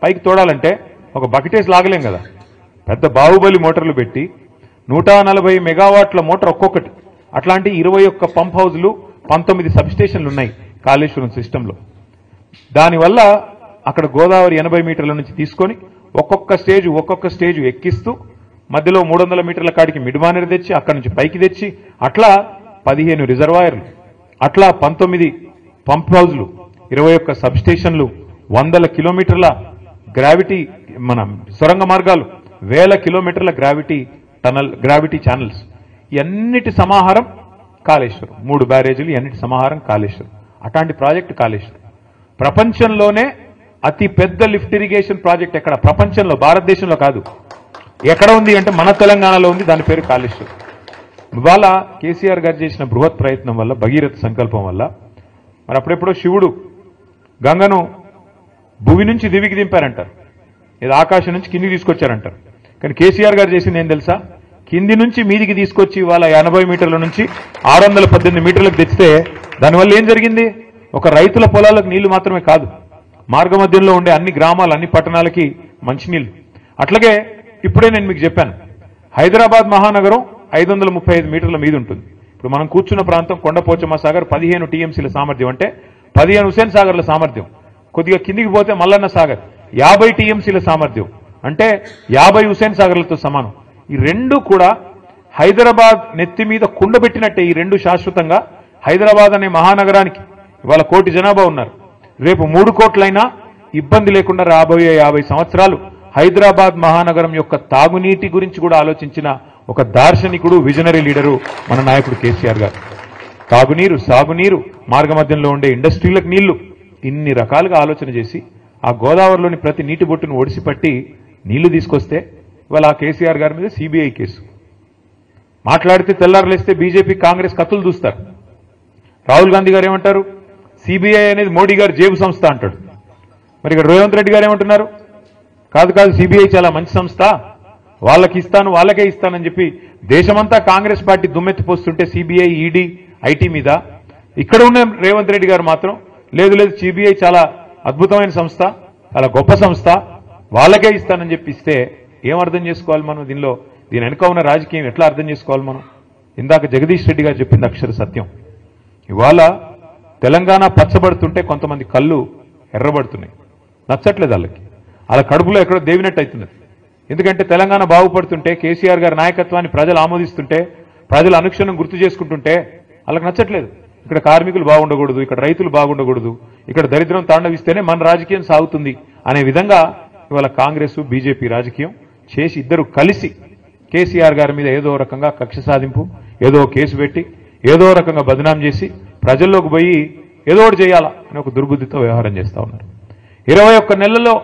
పైకి తోడాలంటే ఒక బకెటేసి లాగలేం కదా. పెద్ద బాహుబలి మోటార్లు పెట్టి 140 మెగావాట్ల మోటార్ ఒక్కొక్కటి, అట్లాంటి 21 పంప్ హౌజ్లు 19 సబ్స్టేషన్లు ఉన్నాయి కాళేశ్వరం సిస్టంలో. దానివల్ల అక్కడ గోదావరి 80 మీటర్ల నుంచి తీసుకొని ఒక్కొక్క స్టేజ్ ఎక్కిస్తూ మధ్యలో 300 మీటర్ల కాడికి మిడ్మానర్ తెచ్చి అక్కడి నుంచి పైకి తెచ్చి అట్లా 15 రిజర్వాయర్లు, అట్లా 19 పంప్ హౌజ్లు, 21 సబ్స్టేషన్లు, 100 కిలోమీటర్ల గ్రావిటీ మన సొరంగ మార్గాలు, 1000 కిలోమీటర్ల గ్రావిటీ ఛానల్స్, ఇవన్నిటి సమాహారం కాళేశ్వరం. 3 బ్యారేజీలు, ఇవన్నిటి సమాహారం కాళేశ్వరం. అట్లాంటి ప్రాజెక్టు కాళేశ్వరం. ప్రపంచంలోనే అతి పెద్ద లిఫ్ట్ ఇరిగేషన్ ప్రాజెక్ట్ ఎక్కడ? ప్రపంచంలో, భారతదేశంలో కాదు. ఎక్కడ ఉంది అంటే మన తెలంగాణలో ఉంది. దాని పేరు కాళేశ్వరం. ఇవాళ కేసీఆర్ గారు చేసిన బృహత్ ప్రయత్నం వల్ల, భగీరథ సంకల్పం వల్ల, మరి అప్పుడెప్పుడో శివుడు గంగను భూమి నుంచి దివికి దింపారంటారు, ఇది ఆకాశం నుంచి కిందికి తీసుకొచ్చారంటారు. కానీ కేసీఆర్ గారు చేసింది ఏం తెలుసా? కింది నుంచి మీదికి తీసుకొచ్చి ఇవాళ 80 మీటర్ల నుంచి 618 మీటర్లకు తెచ్చితే దానివల్ల ఏం జరిగింది? ఒక రైతుల పొలాలకు నీళ్లు మాత్రమే కాదు, మార్గమధ్యంలో ఉండే అన్ని గ్రామాలు, అన్ని పట్టణాలకి మంచినీళ్లు. అట్లాగే ఇప్పుడే నేను మీకు చెప్పాను, హైదరాబాద్ మహానగరం 535 మీటర్ల మీద ఉంటుంది. ఇప్పుడు మనం కూర్చున్న ప్రాంతం కొండపోచమ్మ సాగర్ 15 టీఎంసీల సామర్థ్యం, అంటే 15 హుసేన్ సాగర్ల సామర్థ్యం. కొద్దిగా కిందికి పోతే మల్లన్న సాగర్ 50 టీఎంసీల సామర్థ్యం, అంటే 50 హుసేన్ సాగర్లతో సమానం. ఈ రెండు కూడా హైదరాబాద్ నెత్తి మీద కుండబెట్టినట్టే. ఈ రెండు శాశ్వతంగా హైదరాబాద్ అనే మహానగరానికి ఇవాళ 1 కోటి జనాభా ఉన్నారు. రేపు 3 కోట్లైనా ఇబ్బంది లేకుండా రాబోయే 50 సంవత్సరాలు హైదరాబాద్ మహానగరం యొక్క తాగునీటి గురించి కూడా ఆలోచించిన ఒక దార్శనికుడు, విజనరీ లీడరు మన నాయకుడు కేసీఆర్ గారు. తాగునీరు, సాగునీరు, మార్గమధ్యంలో ఉండే ఇండస్ట్రీలకు నీళ్లు, ఇన్ని రకాలుగా ఆలోచన చేసి ఆ గోదావరిలోని ప్రతి నీటి బొట్టును ఒడిసిపట్టి నీళ్లు తీసుకొస్తే ఇవాళ ఆ కేసీఆర్ గారి మీద సిబిఐ కేసు. మాట్లాడితే తెల్లారలేస్తే బీజేపీ, కాంగ్రెస్ కత్తులు దూస్తారు. రాహుల్ గాంధీ గారు ఏమంటారు? సిబిఐ అనేది మోడీ గారు జేబు సంస్థ అంటాడు. మరి ఇక్కడ రేవంత్ రెడ్డి గారు ఏమంటున్నారు? కాదు సిబిఐ చాలా మంచి సంస్థ, వాళ్ళకే ఇస్తానని చెప్పి దేశమంతా కాంగ్రెస్ పార్టీ దుమ్మెత్తిపోస్తుంటే సిబిఐ, ఈడీ, ఐటీ మీద ఇక్కడ ఉన్న రేవంత్ రెడ్డి గారు మాత్రం లేదు సిబిఐ చాలా అద్భుతమైన సంస్థ, చాలా గొప్ప సంస్థ, వాళ్ళకే ఇస్తానని చెప్పి ఇస్తే ఏం అర్థం చేసుకోవాలి మనం? దీని వెనుక ఉన్న రాజకీయం ఎట్లా అర్థం చేసుకోవాలి మనం? ఇందాక జగదీష్ రెడ్డి గారు చెప్పింది అక్షర సత్యం. ఇవాళ తెలంగాణ పచ్చబడుతుంటే కొంతమంది కళ్ళు ఎర్రబడుతున్నాయి, నచ్చట్లేదు వాళ్ళకి. వాళ్ళ కడుపులో ఎక్కడో దేవినట్టు అవుతున్నది. ఎందుకంటే తెలంగాణ బాగుపడుతుంటే, కేసీఆర్ గారి నాయకత్వాన్ని ప్రజలు ఆమోదిస్తుంటే, ప్రజలు అనుక్షణం గుర్తు చేసుకుంటుంటే వాళ్ళకి నచ్చట్లేదు. ఇక్కడ కార్మికులు బాగుండకూడదు, ఇక్కడ రైతులు బాగుండకూడదు, ఇక్కడ దరిద్రం తాండవిస్తేనే మన రాజకీయం సాగుతుంది అనే విధంగా ఇవాళ కాంగ్రెస్, బీజేపీ రాజకీయం చేసి ఇద్దరు కలిసి కేసీఆర్ గారి మీద ఏదో రకంగా కక్ష సాధింపు, ఏదో కేసు పెట్టి ఏదో రకంగా బదనాం చేసి ప్రజల్లోకి పోయి ఏదో ఒకటి చేయాలా అని ఒక దుర్బుద్ధితో వ్యవహారం చేస్తా ఉన్నారు. 21 నెలల్లో